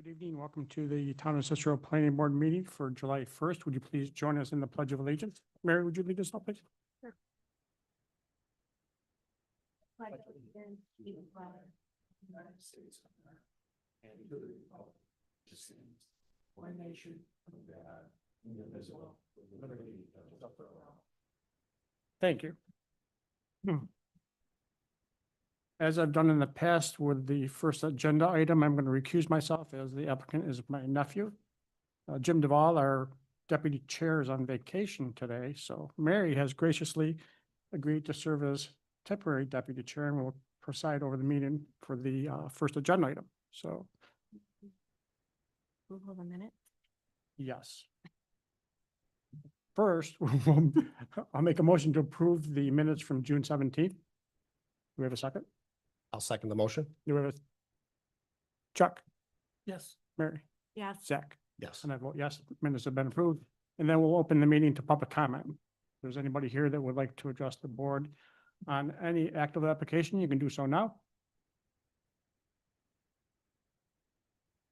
Good evening. Welcome to the Town of Cicero Planning Board meeting for July 1st. Would you please join us in the Pledge of Allegiance? Mary, would you lead us off, please? Pledge allegiance to the flag of the United States of America and to the republic which stands one nation under God, indivisible, with liberty and justice for all. Thank you. As I've done in the past with the first agenda item, I'm going to recuse myself as the applicant is my nephew. Jim Duvall, our deputy chair, is on vacation today, so Mary has graciously agreed to serve as temporary deputy chair and will preside over the meeting for the first agenda item. So, Approval of the minute. yes. First, I'll make a motion to approve the minutes from June 17th. Do we have a second? I'll second the motion. Do we have a Chuck? Yes. Mary? Yes. Zach? Yes. And I vote yes, minutes have been approved. And then we'll open the meeting to public comment. If there's anybody here that would like to address the board on any active application, you can do so now.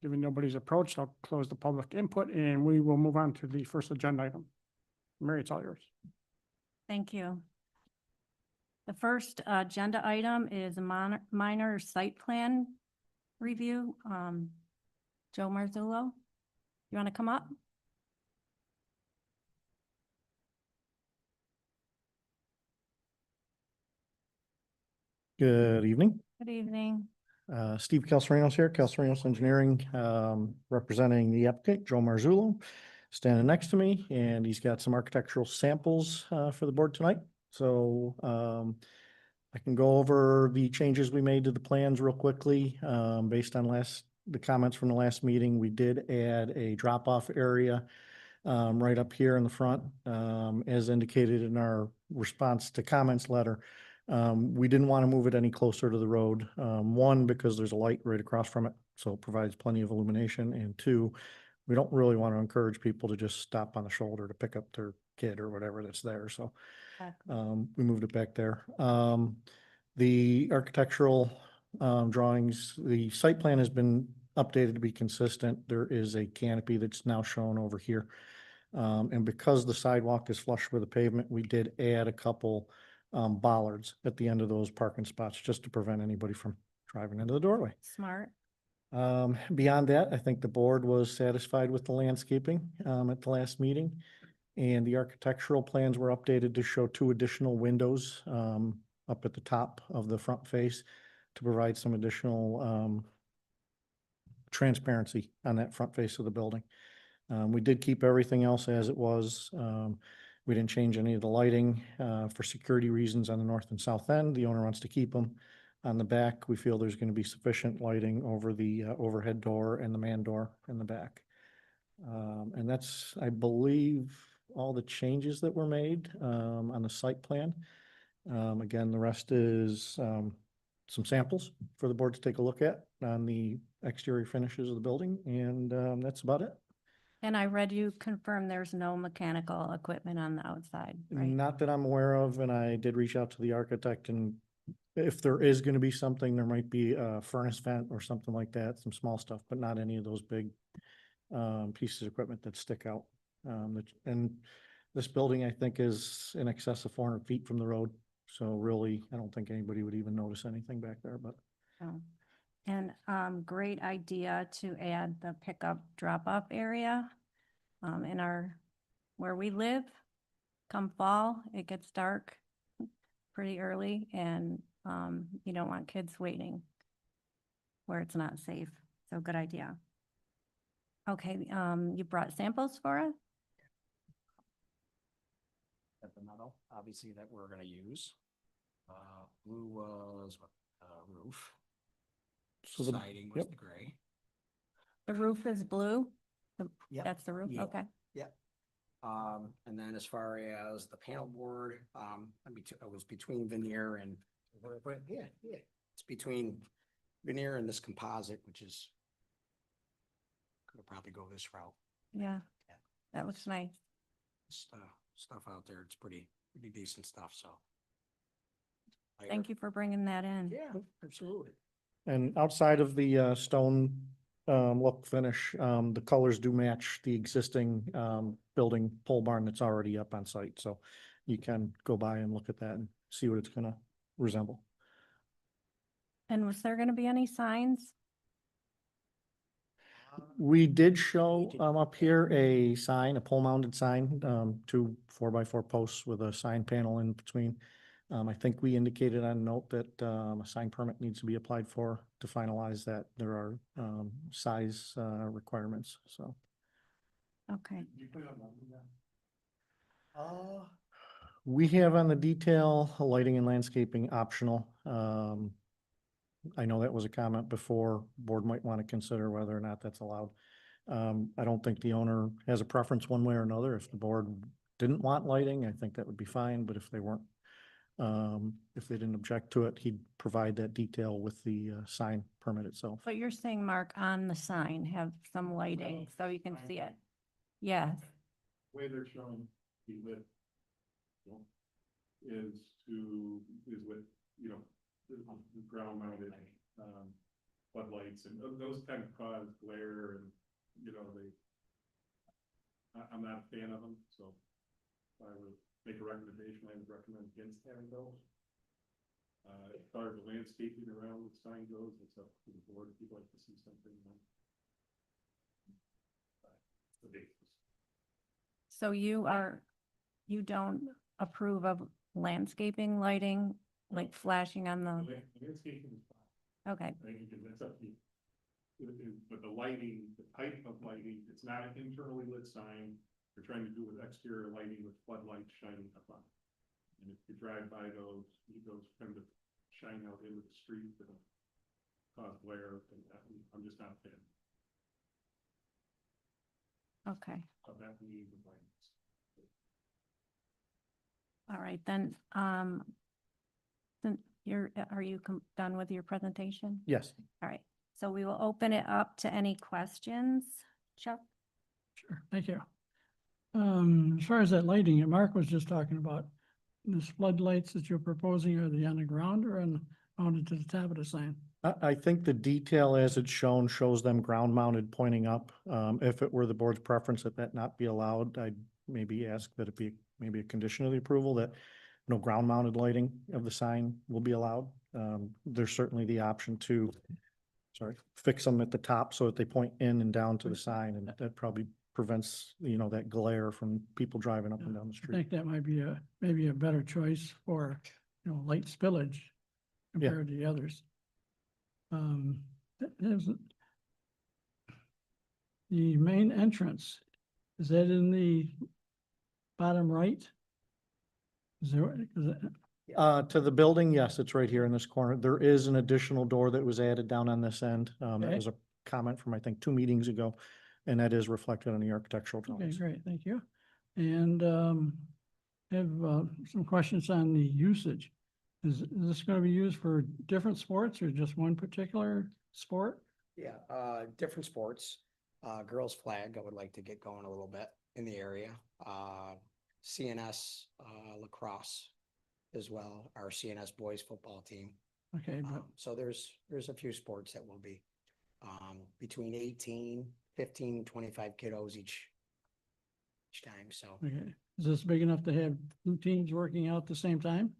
Given nobody's approached, I'll close the public input and we will move on to the first agenda item. Mary, it's all yours. Thank you. The first agenda item is a minor site plan review. Joe Marzullo, you want to come up? Good evening. Good evening. Steve Calcerinos here, Calcerinos Engineering, representing the applicant, Joe Marzullo, standing next to me, and he's got some architectural samples for the board tonight. So I can go over the changes we made to the plans real quickly. Based on the comments from the last meeting, we did add a drop-off area right up here in the front, as indicated in our response to comments letter. We didn't want to move it any closer to the road. One, because there's a light right across from it, so it provides plenty of illumination. And two, we don't really want to encourage people to just stop on the shoulder to pick up their kid or whatever that's there. So we moved it back there. The architectural drawings, the site plan has been updated to be consistent. There is a canopy that's now shown over here. And because the sidewalk is flush with the pavement, we did add a couple bollards at the end of those parking spots just to prevent anybody from driving into the doorway. Smart. Beyond that, I think the board was satisfied with the landscaping at the last meeting. And the architectural plans were updated to show 2 additional windows up at the top of the front face to provide some additional transparency on that front face of the building. We did keep everything else as it was. We didn't change any of the lighting for security reasons on the north and south end. The owner wants to keep them. On the back, we feel there's going to be sufficient lighting over the overhead door and the man door in the back. And that's, I believe, all the changes that were made on the site plan. Again, the rest is some samples for the board to take a look at on the exterior finishes of the building, and that's about it. And I read you confirm there's no mechanical equipment on the outside, right? Not that I'm aware of, and I did reach out to the architect, and if there is going to be something, there might be a furnace vent or something like that, some small stuff, but not any of those big pieces of equipment that stick out. And this building, I think, is in excess of 400 feet from the road. So really, I don't think anybody would even notice anything back there, but. Oh. And great idea to add the pickup drop-off area in where we live. Come fall, it gets dark pretty early, and you don't want kids waiting where it's not safe. So good idea. Okay, you brought samples for us? At the metal, obviously, that we're gonna use. Blue was roof. So Siding was the gray. The roof is blue? Yep. That's the roof? Yeah. Okay. And then as far as the panel board, it was between veneer and, it's between veneer and this composite, which is, could probably go this route. Yeah, Yeah. that looks nice. Stuff out there, it's pretty decent stuff, so. Thank you for bringing that in. Yeah, absolutely. And outside of the stone look, finish. The colors do match the existing, building pole barn that's already up on site, so you can go by and look at that and see what it's gonna resemble. And was there gonna be any signs? We did show, up here a sign, a pole mounted sign, two 4x4 posts with a sign panel in between. I think we indicated on a note that, a sign permit needs to be applied for to finalize that. There are, size, requirements, so. Okay, We have on the detail, lighting and landscaping optional. I know that was a comment before, board might want to consider whether or not that's allowed. I don't think the owner has a preference one way or another. If the board didn't want lighting, I think that would be fine, but if they weren't, if they didn't object to it, he'd provide that detail with the, sign permit itself. but you're saying, Mark, on the sign, have some lighting so you can see it? Yes, Way they're showing the lit is with, the ground mounted, floodlights and those kind of cause glare and, I'm not a fan of them, so if I would make a recommendation, I would recommend against having those. As far as the landscaping around the sign goes, it's up to the board if you'd like to see something. The basis. so you don't approve of landscaping lighting, like flashing on the, Landscaping is fine. okay, I think that's up to you. But the lighting, the type of lighting, it's not an internally lit sign. You're trying to do with exterior lighting with floodlights shining up on it. And if you drive by those kind of shine out into the street and cause glare, and I'm just not a fan okay. of that need of lights. All right, then, are you done with your presentation? Yes. All right, so we will open it up to any questions. Chuck? Sure, thank you. As far as that lighting, Mark was just talking about, these floodlights that you're proposing, are they on the ground or mounted to the top of the sign? I think the detail as it's shown shows them ground mounted pointing up. If it were the board's preference that that not be allowed, I'd maybe ask that it be maybe a condition of the approval that no ground mounted lighting of the sign will be allowed. There's certainly the option to, fix them at the top so that they point in and down to the sign, and that probably prevents, that glare from people driving up and down the I street. think that might be maybe a better choice for, light spillage compared to the others. There's the main entrance, is that in the bottom right? Is it, To the building, yes, it's right here in this corner. There is an additional door that was added down on this end. That Okay. was a comment from, I think, 2 meetings ago, and that is reflected on the architectural okay, drawings. great, thank you. And have some questions on the usage. Is this going to be used for different sports or just one particular sport? Yeah, different sports, girls flag, I would like to get going a little bit in the area. CNS, lacrosse as well, our CNS boys football team. Okay, but So there's a few sports that will be, between 18, 15, 25 kiddos each time, so. okay, is this big enough to have 2 teams working out at the same time?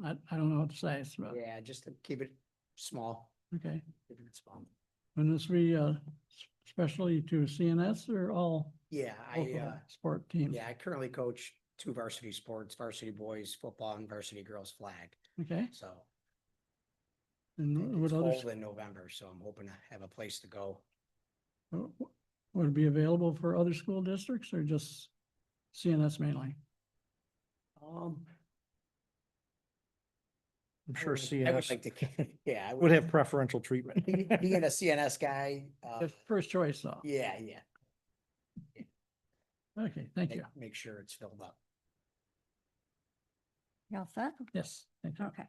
I don't know what to say, but, Yeah, just to keep it small, okay. keep it small. And this be especially to CNS or all Yeah, local sport teams? I currently coach 2 varsity sports, varsity boys football and varsity girls flag, Okay, so. and It's what others, fall in November, so I'm hoping to have a place to go. would it be available for other school districts or just CNS mainly? I'm sure I would CNS like to, yeah, I would have preferential treatment. Being a CNS guy, It's first choice though. yeah, Okay, thank you. make sure it's filled up. You all set? Yes, thank you. Okay.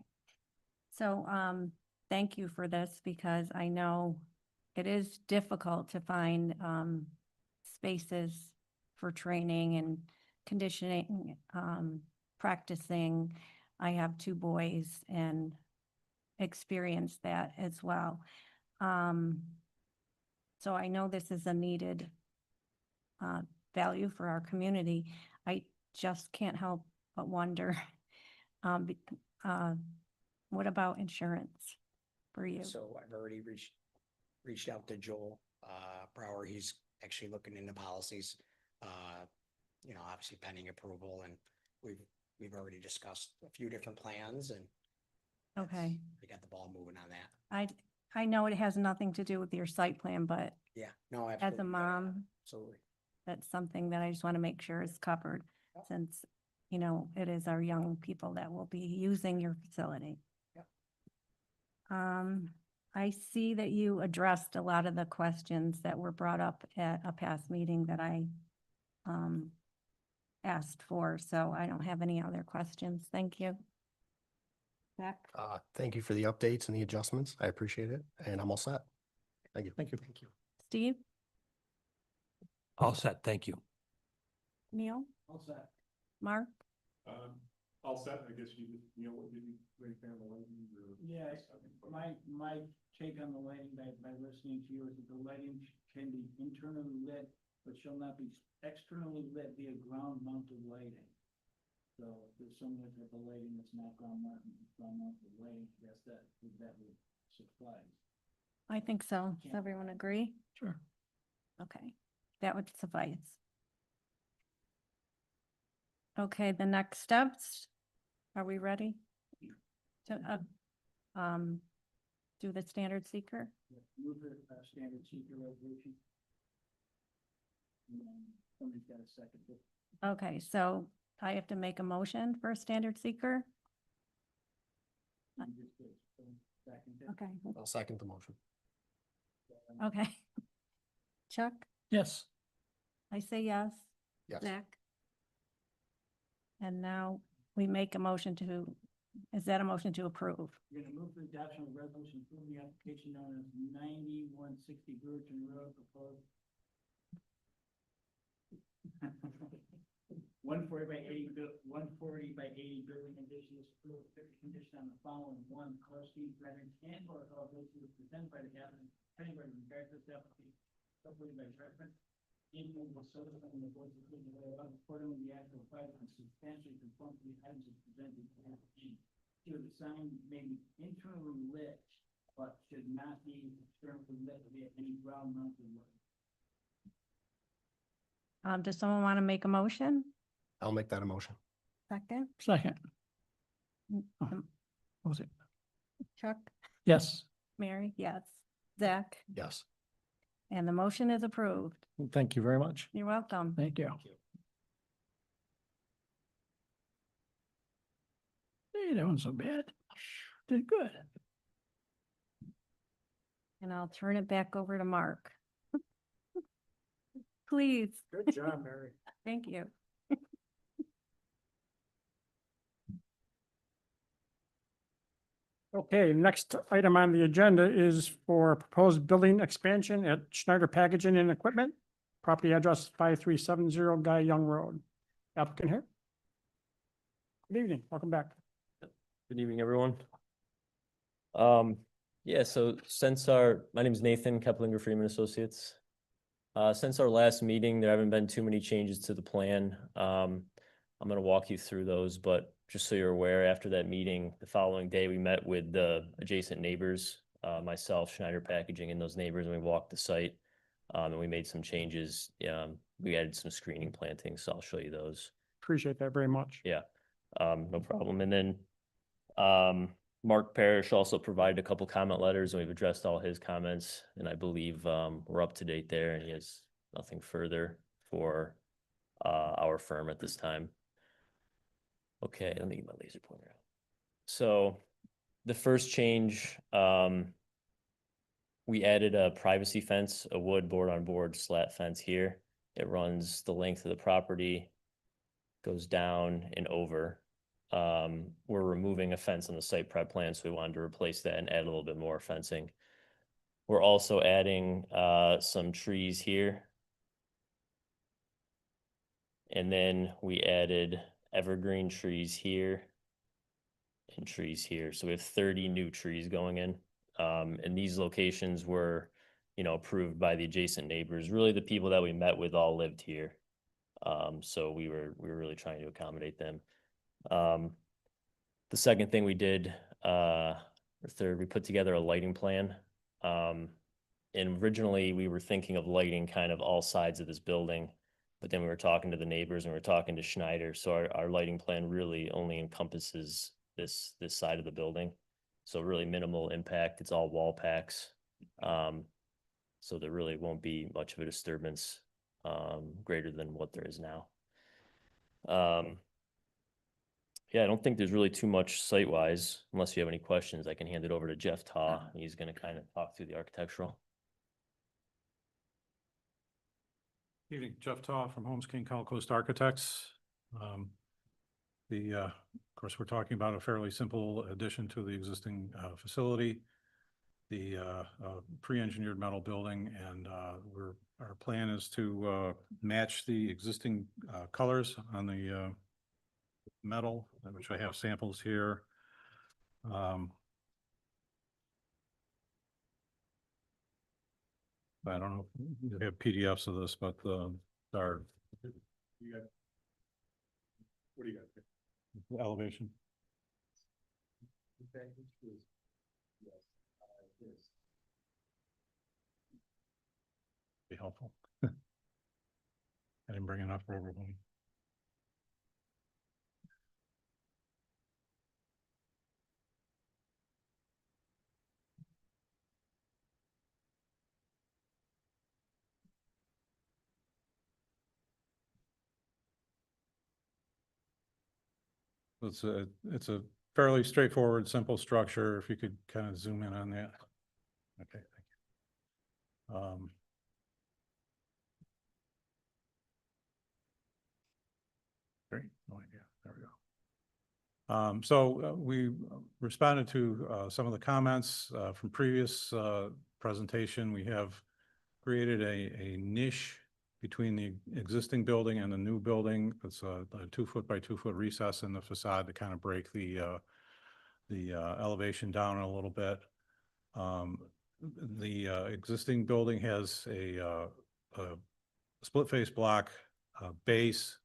So, thank you for this because I know it is difficult to find, spaces for training and conditioning, practicing. I have 2 boys and experienced that as well. So I know this is a needed value for our community. I just can't help but wonder, be- what about insurance for you? So I've already reached out to Joel, Brower. He's actually looking into policies. Obviously pending approval, and we've already discussed a few different plans, and Okay, we got the ball moving on that. I know it has nothing to do with your site plan, but Yeah, no, as absolutely. a mom, Absolutely. that's something that I just want to make sure is covered, Yep. since, it is our young people that will be using your facility. Yep. I see that you addressed a lot of the questions that were brought up at a past meeting that I asked for, so I don't have any other questions. Thank you. Zach? Thank you for the updates and the adjustments. I appreciate it, and I'm all set. Thank you. Thank you. Steve? All set, thank you. Neil? All set. Mark? All set, I guess you just, what did you think on the lighting or? Yeah, my take on the lighting by listening to you is that the lighting can be internally lit, but shall not be externally lit via ground mounted lighting. So if there's some type of lighting that's not ground mounted lighting, yes, that would suffice. I think so. Does everyone agree? Sure. Okay, that would suffice. Okay, the next steps, are we ready? To, do the standard seeker? Move the standard seeker resolution. And then somebody's got a second. Okay, so I have to make a motion for a standard seeker? You just did, so second it. Okay, I'll second the motion. okay. Chuck, Yes. I say yes. Yes. Zach? And now we make a motion to, is that a motion to approve? You're gonna move for adoption of resolution approving the application known as 9160 Brewerton Road proposed. 140 by 80 building conditions, approved, condition on the following: one, color scheme, pattern, and or elevation was presented by the applicant, pending by regard to this application, separated by reference. Even though the solar from the board's approved the layout, accordingly, the actual project is substantially conform to the items as presented in the application. Two, the sign may be internally lit, but should not be externally lit via any ground mounted light. Does someone want to make a motion? I'll make that a motion. Second? Second. Mm, Oh. um, What was it? Chuck? Yes. Mary? Yes. Zach? Yes. And the motion is approved. Thank you very much. You're welcome. Thank you. Hey, that wasn't so bad. Did good. And I'll turn it back over to Mark. Please. Good job, Mary. Thank you. Okay, next item on the agenda is for proposed building expansion at Schneider Packaging and Equipment. Property address 5370 Guy Young Road. Applicant here. Good evening, welcome back. Good evening, everyone. Yeah, so my name is Nathan Keplinger Freeman Associates. Since our last meeting, there haven't been too many changes to the plan. I'm gonna walk you through those, but just so you're aware, after that meeting, the following day, we met with the adjacent neighbors, myself, Schneider Packaging, and those neighbors, and we walked the site. And we made some changes. We added some screening plantings, so I'll show you those. Appreciate that very much. Yeah, no problem. And then Mark Parrish also provided a couple comment letters, and we've addressed all his comments, and I believe we're up to date there, and he has nothing further for our firm at this time. Okay, let me get my laser pointer out. So the first change, we added a privacy fence, a wood board-on-board slat fence here. It runs the length of the property, goes down and over. We're removing a fence on the site prep plan, so we wanted to replace that and add a little bit more fencing. We're also adding some trees here. And then we added evergreen trees here and trees here. So we have 30 new trees going in. And these locations were, you know, approved by the adjacent neighbors. Really, the people that we met with all lived here. So we were really trying to accommodate them. The second thing we did, or third, we put together a lighting plan. And originally we were thinking of lighting kind of all sides of this building, but then we were talking to the neighbors and we were talking to Schneider. So our lighting plan really only encompasses this side of the building. So really minimal impact. It's all wall packs. So there really won't be much of a disturbance, greater than what there is now. Yeah, I don't think there's really too much site-wise. Unless you have any questions, I can hand it over to Jeff Taw. He's gonna kind of talk through the architectural. Evening, Jeff Taw from Holmes King Call Coast Architects. Of course, we're talking about a fairly simple addition to the existing facility. The pre-engineered metal building, and our plan is to match the existing colors on the metal, which I have samples here. I don't know if you have PDFs of this, but our what do you got? The elevation. Be helpful. I didn't bring enough for everybody. It's a fairly straightforward, simple structure. If you could kind of zoom in on that. Okay, thank you. Great, no idea. There we go. So we responded to some of the comments from previous presentation. We have created a niche between the existing building and the new building. It's a 2 foot by 2 foot recess in the facade to kind of break the elevation down a little bit. The existing building has a split face block base,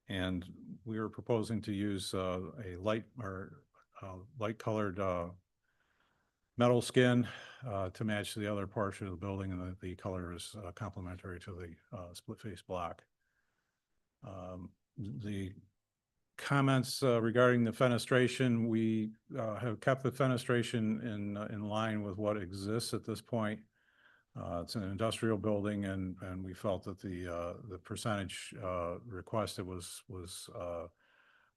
and we are proposing to use a light colored metal skin to match the other portion of the building, and the color is complementary to the split face block. The comments regarding the fenestration, we have kept the fenestration in line with what exists at this point. It's an industrial building, and we felt that the percentage requested was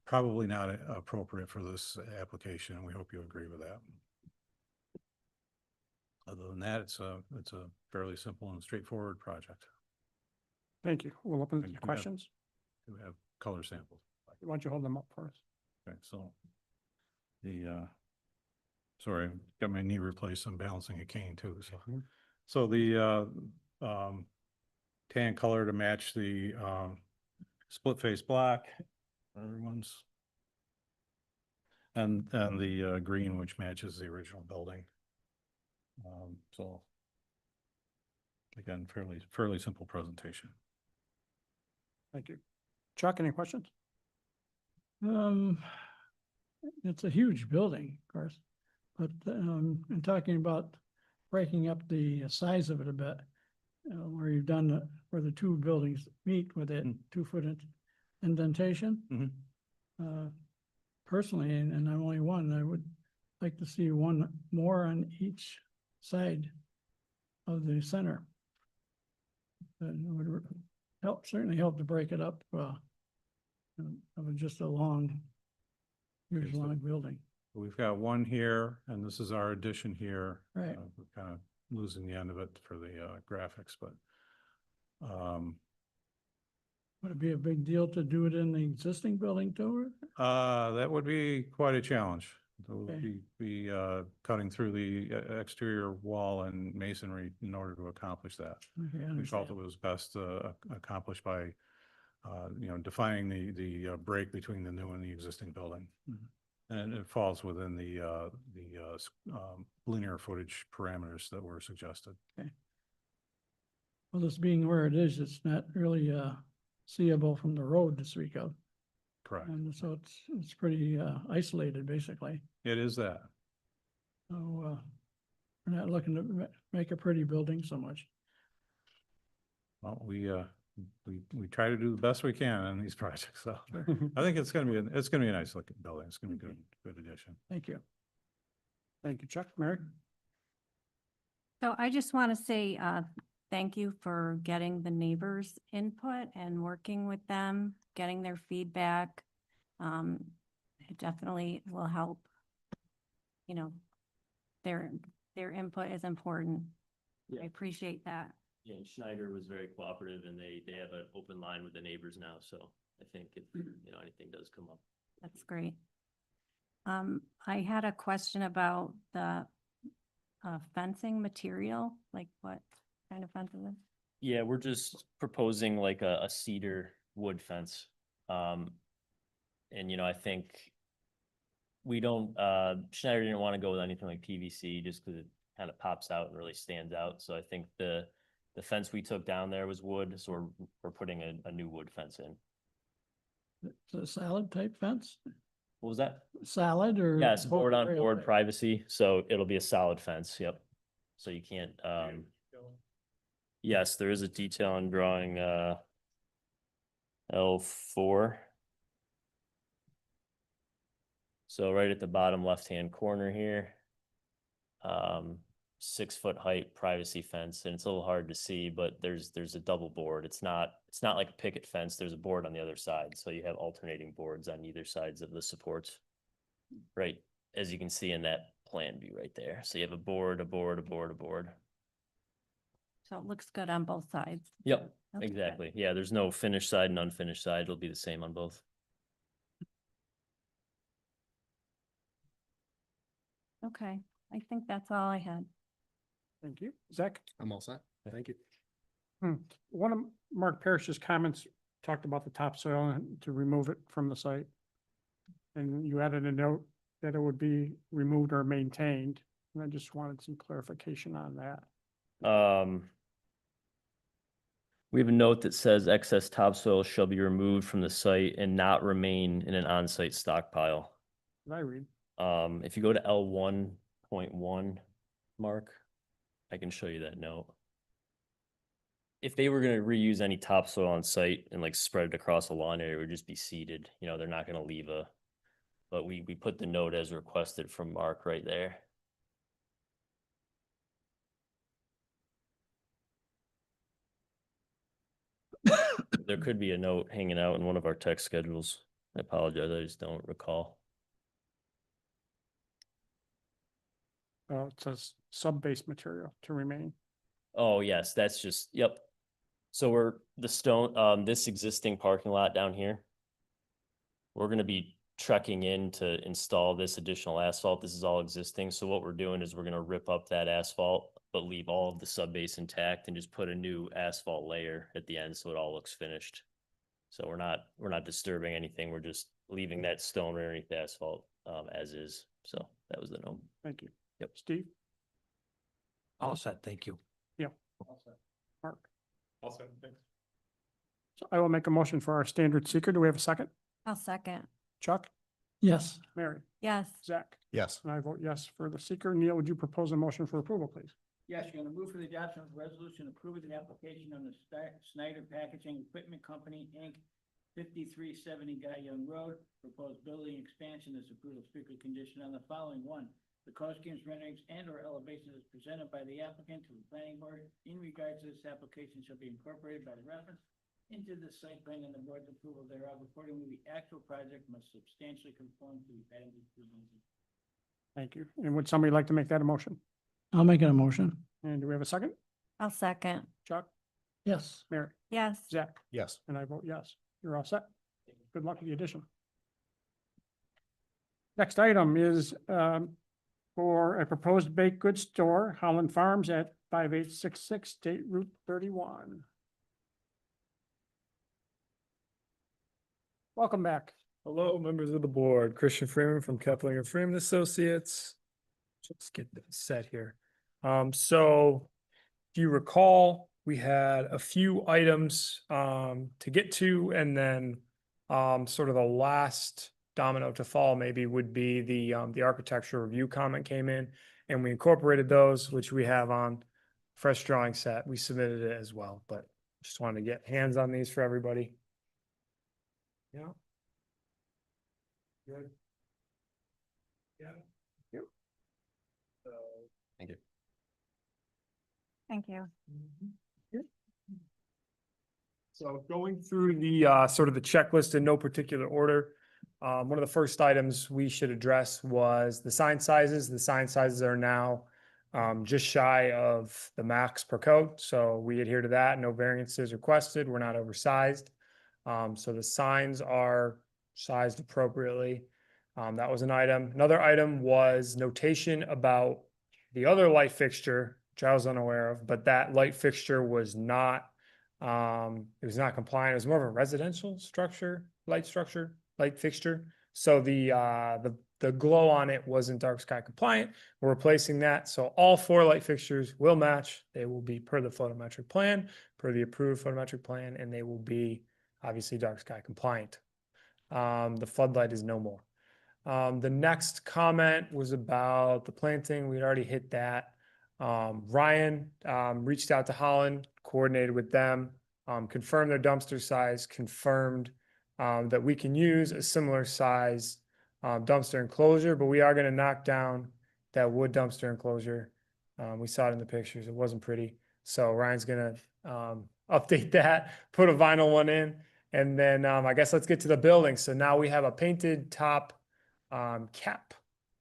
probably not appropriate for this application, and we hope you agree with that. Other than that, it's a fairly simple and straightforward project. Thank you. We'll open And to you have- questions. We have color samples. Why don't you hold them up for us? Okay, so sorry, got my knee replaced. I'm balancing a cane too. So the tan color to match the split face block, everyone's, and the green, which matches the original building. So again, fairly simple presentation. Thank you. Chuck, any questions? It's a huge building, of course, but in talking about breaking up the size of it a bit, where you've done where the two buildings meet with that 2 foot indentation. Personally, and I'm only one, I would like to see one more on each side of the center. That would certainly help to break it up of just a long, huge long building. We've got one here, and this is our addition here. Right. We're kind of losing the end of it for the graphics, but Would it be a big deal to do it in the existing building too? that would be quite a challenge. It would Okay. be cutting through the exterior wall and masonry in order to accomplish that. Okay, I We felt understand. it was best accomplished by defining the break between the new and the existing building. Mhm. And it falls within the linear footage parameters that were suggested. Well, this being where it is, it's not really, seeable from the road to speak of. Correct. And so it's pretty, isolated, basically. It is that. So, we're not looking to make a pretty building so much. Well, we try to do the best we can on these projects, so I think it's gonna be a nice looking building. It's gonna be good addition. Thank you. Thank you, Chuck. Mary? So I just want to say, thank you for getting the neighbors' input and working with them, getting their feedback. It definitely will help. You know, their input is important. Yeah. I appreciate that. Yeah, and Schneider was very cooperative and they have an open line with the neighbors now, so I think if, anything does come up. That's great. I had a question about the fencing material, like what kind of fence is it? Yeah, we're just proposing like a cedar wood fence. And I think we don't, Schneider didn't want to go with anything like PVC just because it kind of pops out and really stands out. So I think the fence we took down there was wood, so we're putting a new wood fence in. It's a salad type fence, What was that? salad or? Yes, board on rail board type? privacy, so it'll be a solid fence, yep. So you can't, yes, there is a detail on drawing, L4. So right at the bottom left-hand corner here, 6-foot height privacy fence, and it's a little hard to see, but there's a double board. It's not like a picket fence. There's a board on the other side, so you have alternating boards on either sides of the supports. Right, as you can see in that plan view right there. So you have a board, a board, a board, a board. So it looks good on both sides. Yep, That's good. exactly. Yeah, there's no finished side and unfinished side. It'll be the same on both. Okay, I think that's all I had. Thank you. Zach? I'm all set. Thank you. One of Mark Parrish's comments talked about the topsoil and to remove it from the site. And you added a note that it would be removed or maintained. And I just wanted some clarification on that. We have a note that says excess topsoil shall be removed from the site and not remain in an on-site stockpile. Did I read? If you go to L1.1, Mark, I can show you that note. If they were gonna reuse any topsoil on site and like spread it across a lawn area, it would just be seeded. They're not gonna leave but we put the note as requested from Mark right there. There could be a note hanging out in one of our text schedules. I apologize, I just don't recall. It says sub-base material to remain. Oh, yes, that's just, yep. So this existing parking lot down here, we're gonna be trekking in to install this additional asphalt. This is all existing. So what we're doing is we're gonna rip up that asphalt, but leave all of the sub-base intact and just put a new asphalt layer at the end so it all looks finished. So we're not disturbing anything. We're just leaving that stone underneath the asphalt as is. So that was the note. Thank you. Yep. Steve? All set, thank you. Mark? All set, thanks. So I will make a motion for our standard seeker. Do we have a second? I'll second. Chuck? Yes, Mary? Yes, Zach? Yes. And I vote yes for the seeker. Neil, would you propose a motion for approval, please? Yes, you're gonna move for the adoption of a resolution approving the application of the Snyder Packaging Equipment Company, Inc., 5370 Guy Young Road. Proposed building expansion. This approval strictly conditioned on the following: one, the cost schemes, renderings, and or elevations as presented by the applicant to the planning board in regards to this application shall be incorporated by reference into the site plan and the board's approval thereof. Accordingly, the actual project must substantially conform to the items presented. Thank you. And would somebody like to make that a motion? I'll make it a motion. And do we have a second? I'll second. Chuck? Yes. Mary? Yes, Zach? Yes. And I vote yes. You're all set. Good luck with the addition. Next item is for a proposed baked goods store, Holland Farms at 5866 State Route 31. Welcome back. Hello, members of the board. Christian Freeman from Keplinger Freeman Associates. Let's get this set here. So if you recall, we had a few items to get to, and then sort of the last domino to fall maybe would be the architecture review comment came in, and we incorporated those, which we have on fresh drawing set. We submitted it as well, but just wanted to get hands on these for everybody. Yeah. Good. Yeah. Yep. So. Thank you. Thank you. So going through the sort of the checklist in no particular order. One of the first items we should address was the sign sizes. The sign sizes are now just shy of the max per code. So we adhere to that. No variances requested. We're not oversized. So the signs are sized appropriately. That was an item. Another item was notation about the other light fixture, which I was unaware of, but that light fixture was not it was not compliant. It was more of a residential structure, light fixture. So the glow on it wasn't dark sky compliant. We're replacing that. So all 4 light fixtures will match. They will be per the photometric plan, per the approved photometric plan, and they will be obviously dark sky compliant. The floodlight is no more. The next comment was about the planting. We'd already hit that. Ryan reached out to Holland, coordinated with them, confirmed their dumpster size, confirmed that we can use a similar size dumpster enclosure, but we are going to knock down that wood dumpster enclosure. We saw it in the pictures. It wasn't pretty. So Ryan's going to update that, put a vinyl one in, and then I guess let's get to the building. So now we have a painted top cap.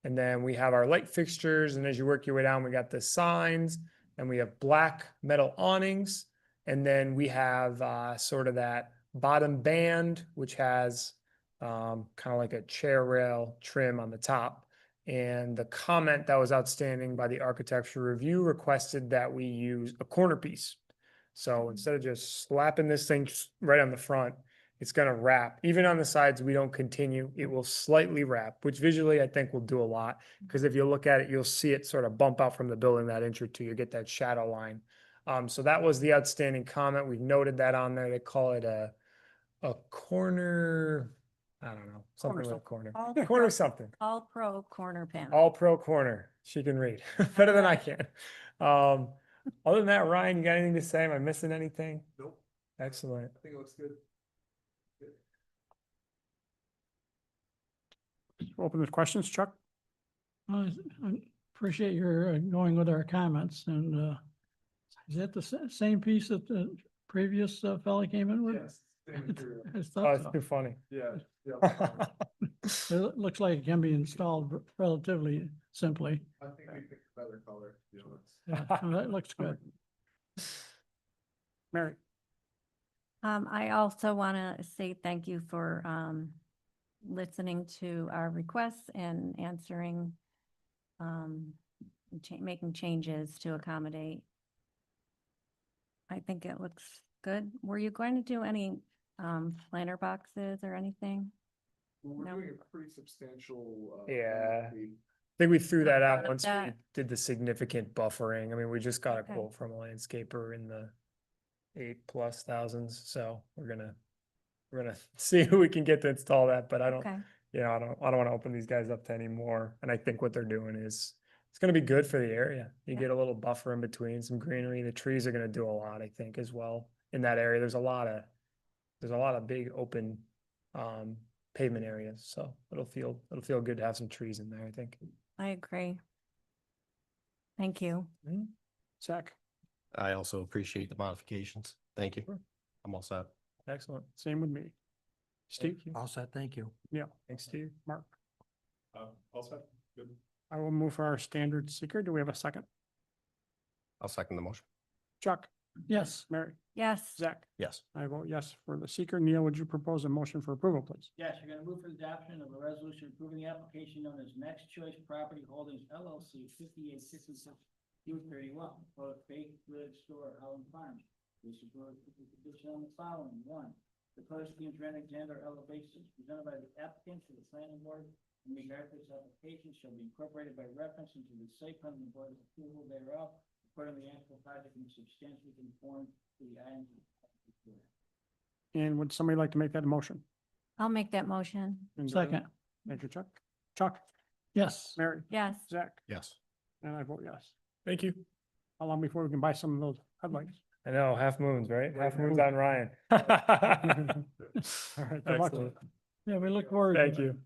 And then we have our light fixtures. And as you work your way down, we got the signs and we have black metal awnings. And then we have sort of that bottom band, which has kind of like a chair rail trim on the top. And the comment that was outstanding by the architecture review requested that we use a corner piece. So instead of just slapping this thing right on the front, it's going to wrap. Even on the sides, we don't continue. It will slightly wrap, which visually I think will do a lot. Because if you look at it, you'll see it sort of bump out from the building that inch or two. You get that shadow line. So that was the outstanding comment. We've noted that on there. They call it a corner. I don't know, something with a corner. All Corner pro- something. All pro corner panel. All pro corner. She can read better than I can. Other than that, Ryan, you got anything to say? Am I missing anything? Nope. Excellent. I think it looks good. Open the questions, Chuck? I appreciate your going with our comments, and is that the same piece that the previous fella came in with? Yes, same material. I Oh, thought it's so. too funny. Yeah, yeah. It looks like it can be installed relatively simply. I think we picked a better color, to be honest. Yeah, that looks good. Mary? I also want to say thank you for listening to our requests and answering, making changes to accommodate. I think it looks good. Were you going to do any planter boxes or anything? Well, we're No. doing a pretty substantial. Yeah. landscape. I think we threw that out About once we that. did the significant buffering. I mean, we just got a Okay. quote from a landscaper in the 8+ thousands. So we're gonna see who we can get to install that. But I don't, Okay, I don't want to open these guys up to any more. And I think what they're doing is it's gonna be good for the area. You Yeah. get a little buffer in between, some greenery. The trees are gonna do a lot, I think, as well in that area. There's a lot of big open pavement areas. So it'll feel good to have some trees in there, I think. I agree. Thank you. Zach? I also appreciate the modifications. Thank you. Sure. I'm all set. Excellent. Same with me. Steve? All set, thank you. Yeah, Thanks, Steve. Mark? All set, good. I will move for our standard seeker. Do we have a second? I'll second the motion. Chuck? Yes, Mary? Yes, Zach? Yes. I vote yes for the seeker. Neil, would you propose a motion for approval, please? Yes, you're gonna move for the adoption of a resolution approving the application known as Next Choice Property Holdings LLC, 5866 U31, for a fake goods store, Howland Farms. This is for the condition on the following: one, the Coast Rent Exander elevation presented by the applicant to the planning board in regard to this application shall be incorporated by reference into the site plan and the board's approval thereof. Accordingly, the actual project can substantially conform to the items. And would somebody like to make that a motion? I'll make that motion. And, Second, Thank you, Chuck. Chuck, yes. Mary, Yes. Zach, Yes. and I vote yes. Thank you. How long before we can buy some of those headlights? I know, half moons, right? Half moons on Ryan. All right, good luck. Excellent. Yeah, we look forward. to Thank it. you.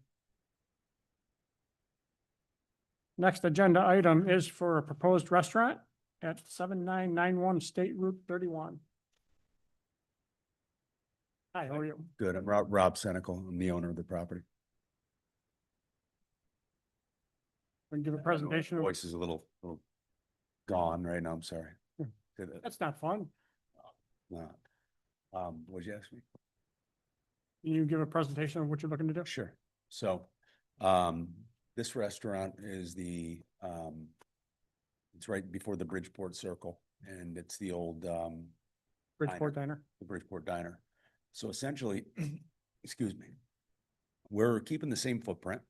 Next agenda item is for a proposed restaurant at 7991 State Route 31. Hi, how are you? Good. I'm Rob Senical. I'm the owner of the property. We can give a presentation. of- Voice is a little gone right now. I'm sorry. Hmm. Did it That's not fun. not. What'd you ask me? Can you give a presentation of what you're looking to do? Sure. So, this restaurant is it's right before the Bridgeport Circle, and it's the old, Bridgeport Diner. the Bridgeport Diner. So essentially, excuse me, we're keeping the same footprint.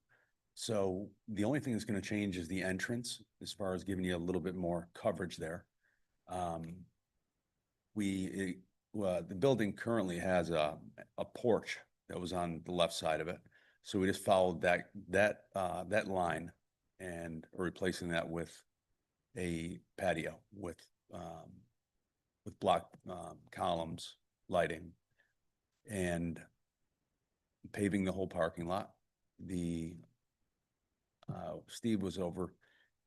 So the only thing that's going to change is the entrance, as far as giving you a little bit more coverage there. The building currently has a porch that was on the left side of it. So we just followed that line and are replacing that with a patio with block columns, lighting, and paving the whole parking lot. Steve was over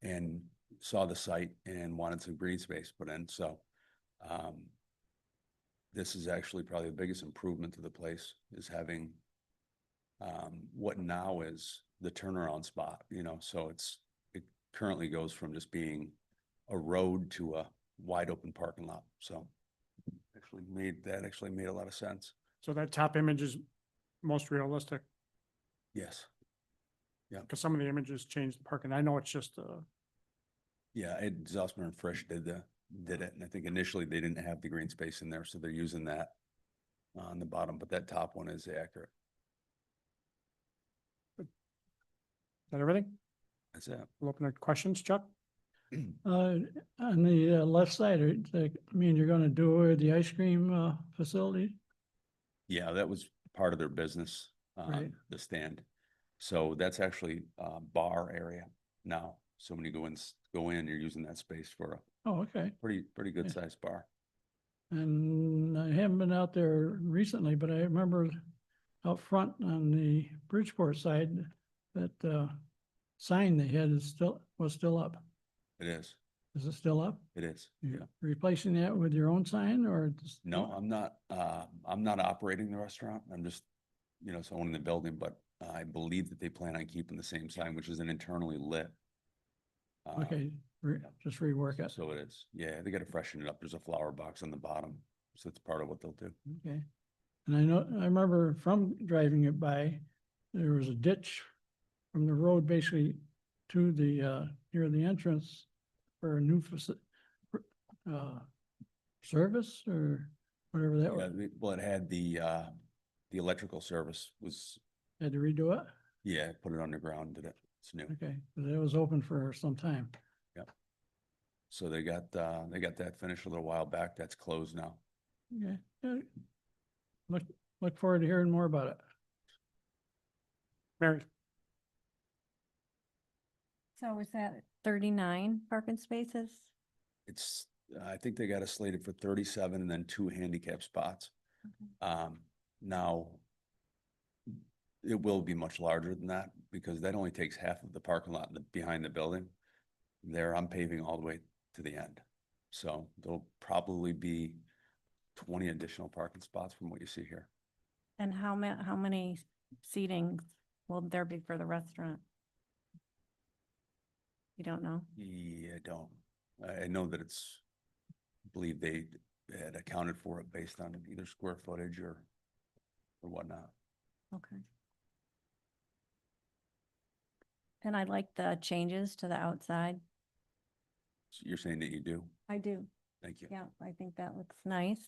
and saw the site and wanted some green space put in, so this is actually probably the biggest improvement to the place, is having what now is the turnaround spot, so it currently goes from just being a road to a wide open parking lot, so actually made a lot of sense. So that top image is most realistic, Yes. because some of the images change the parking. I know it's just, Yeah, Ed Zussman and Frisch did it, and I think initially they didn't have the green space in there, so they're using that on the bottom, but that top one is accurate. is that everything? That's it. We'll open up questions, Chuck? On the left side, you're gonna do the ice cream facility? Yeah, that was part of their business, Right. the stand. So that's actually a bar area now. So when you go in, you're using that space for a Oh, okay. pretty good Yeah. sized bar. And I haven't been out there recently, but I remember out front on the Bridgeport side, that sign they had was still up. It is, Is it still up? it is. You're replacing that with your own sign or? No, I'm not operating the restaurant. I'm just, so owning the building, but I believe that they plan on keeping the same sign, which is an internally lit. Okay, just rework it. So it is. Yeah, they got to freshen it up. There's a flower box on the bottom. So it's part of what they'll do. Okay. And I remember from driving it by, there was a ditch from the road basically to the, near the entrance for a new service or whatever that Yeah, was. well, it had the electrical service was, Had to redo it? yeah, put it underground, did it. It's new. Okay, but it was open for some time. So they got that finished a little while back. That's closed now. Okay. Yeah. Look forward to hearing more about it. Mary? So is that 39 parking spaces? It's, I think they got it slated for 37 and then 2 handicap spots. Now it will be much larger than that because that only takes half of the parking lot behind the building. There, I'm paving all the way to the end. So there'll probably be 20 additional parking spots from what you see here. And how many seatings will there be for the restaurant? You don't know? Yeah, I don't. I know that I believe they had accounted for it based on either square footage or whatnot. Okay. And I like the changes to the outside. So you're saying that you do? I do. Thank you. Yeah, I think that looks nice.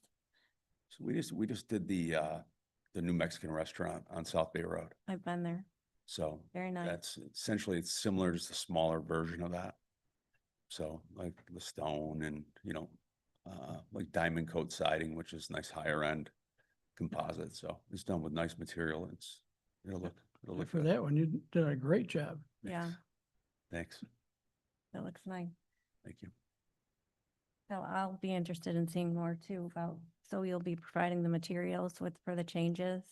So we just did the New Mexican restaurant on South Bay Road. I've been there. So Very nice. that's essentially, it's similar, just a smaller version of that. So like the stone and, like diamond coat siding, which is nice higher end composite. So it's done with nice material. It'll look For good. that one, you did a great job. Yeah, Thanks. that looks nice. Thank you. So I'll be interested in seeing more too about, so you'll be providing the materials for the changes?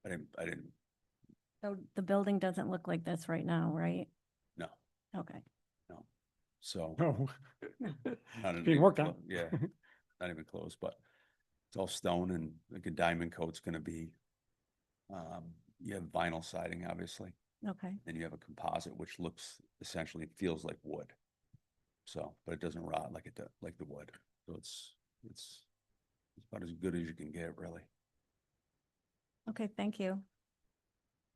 I didn't, So the building doesn't look like this right now, right? no, Okay. so. Oh, Not Being even worked on. Yeah, not even close, but it's all stone and like a diamond coat's gonna be. You have vinyl siding, obviously, Okay. then you have a composite, which looks essentially, feels like wood. So, but it doesn't rot like like the wood, so it's about as good as you can get, really. Okay, thank you.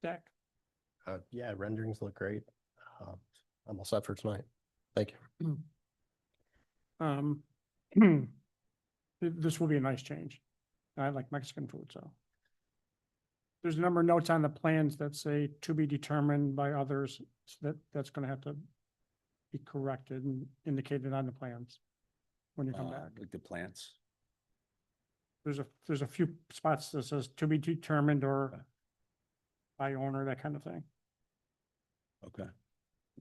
Jack, Yeah, renderings look great. I'm all set for tonight. Thank you. um, this will be a nice change. I like Mexican food, so. There's a number of notes on the plans that say to be determined by others, so that's gonna have to be corrected and indicated on the plans when you come back. Like the plants. There's a few spots that says to be determined or by owner, that kind of thing. Okay,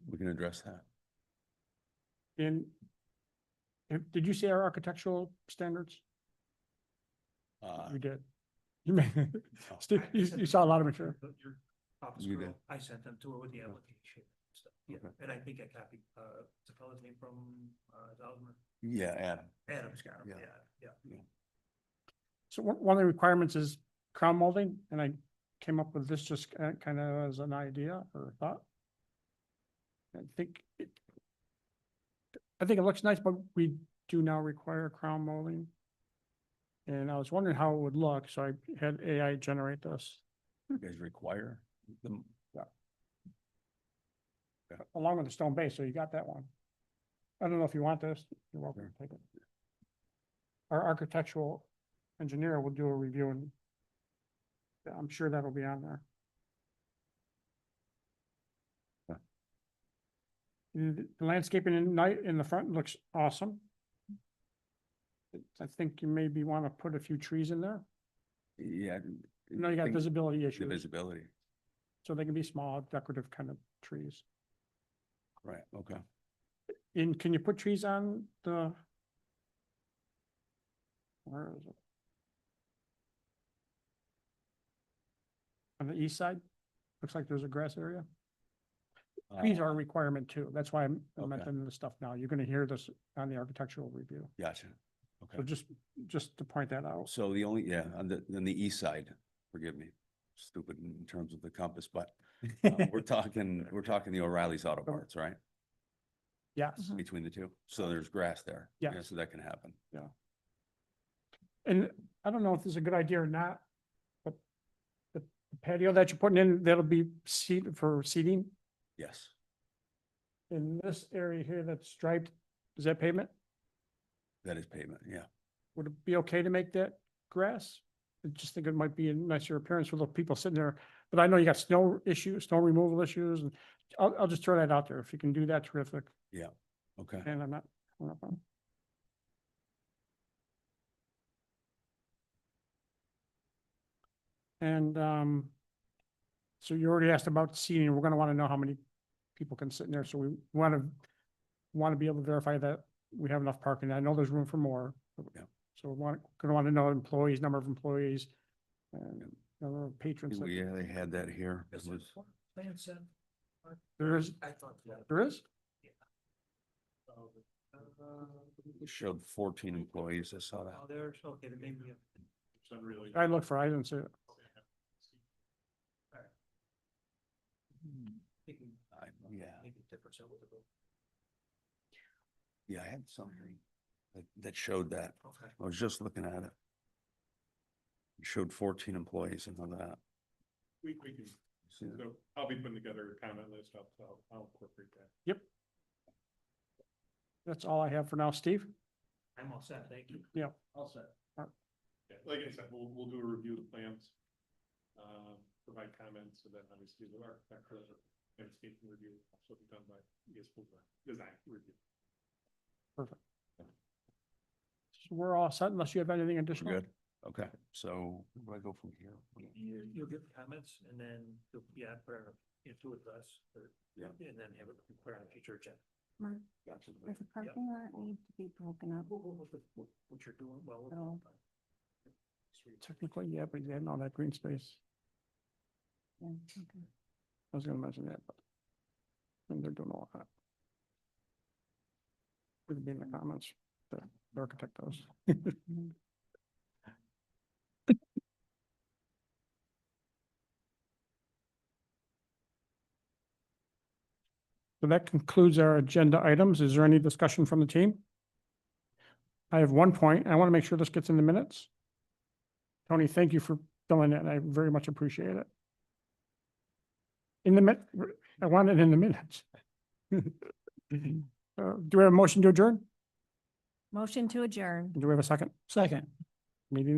we can address that. And did you see our architectural standards? You did. You may, Steve, you saw a lot of material. Your office You girl, did. I sent them to her with the application stuff. Yeah, Okay. and I think I copied, the fellow's name from, Zalzmer. Yeah, Adam. Adam's got him, Yeah. yeah. So one of the requirements is crown molding, and I came up with this just kind of as an idea or a thought. I think it looks nice, but we do now require crown molding. And I was wondering how it would look, so I had AI generate this. You guys require them. Along with the stone base, so you got that one. I don't know if you want this, you're welcome to take it. Our architectural engineer will do a review and yeah, I'm sure that'll be on there. The landscaping in the front looks awesome. I think you maybe want to put a few trees in there. Yeah. You know, you got think visibility The issues, visibility, so they can be small, decorative kind of trees. right, okay. And can you put trees on the? Where is it? On the east side? Looks like there's a grass area. Trees are a requirement too. That's why I'm Okay. mentioning the stuff now. You're gonna hear this on the architectural review. Gotcha. So Okay. just to point that out. So the only, yeah, on the east side, forgive me, stupid in terms of the compass, but we're talking the O'Reilly's Auto Parts, right? Yes. Mhm. Between the two. So there's grass there. Yeah, Yes. so that can happen. And I don't know if this is a good idea or not, but the patio that you're putting in, that'll be for seating. Yes. In this area here that's striped, is that pavement? That is pavement, yeah. Would it be okay to make that grass? I just think it might be a nicer appearance for the people sitting there, but I know you got snow issues, snow removal issues, and I'll just throw that out there. If you can do that, terrific. Okay. And I'm not. And, so you already asked about seating. We're gonna want to know how many people can sit in there, so we want to be able to verify that we have enough parking. I know there's room for more. Yeah. So gonna want to know employees, number of employees, and number of patrons. that- Yeah, they had that here. It Is was, it plan set? There is, I thought. there is? it showed 14 employees. I saw that. Oh, there's, okay, then maybe. It's unreal. I looked for, I didn't see it. Yeah, Make a difference. yeah, I had something that showed that. Okay. I was just looking at it. It showed 14 employees and all that. We can, See that? so I'll be putting together a comment list, I'll incorporate that. Yep. That's all I have for now, Steve. I'm all set, thank you. Yeah. All set. Yeah, like I said, we'll do a review of the plans. provide comments, so that obviously the architectural landscaping review will also be done by design review. Perfect. So we're all set unless you have anything We're additional. good. Okay, so where do I go from here? You'll get comments and then, put our, into it us, Yeah. and then have it put on a future agenda. Mark, Gotcha. does the parking lot need to be broken up? What you're doing well. Oh. Technically, yeah, but he's adding all that green space. Yeah, okay. I was gonna mention that, but I mean, they're doing all that. It'll be in the comments, the architect does. Mhm. So that concludes our agenda items. Is there any discussion from the team? I have one point. I want to make sure this gets in the minutes. Tony, thank you for filling it. I very much appreciate it. In the I want it in the minutes. Do we have a motion to adjourn? Motion to adjourn. Do we have a second? Second. Meeting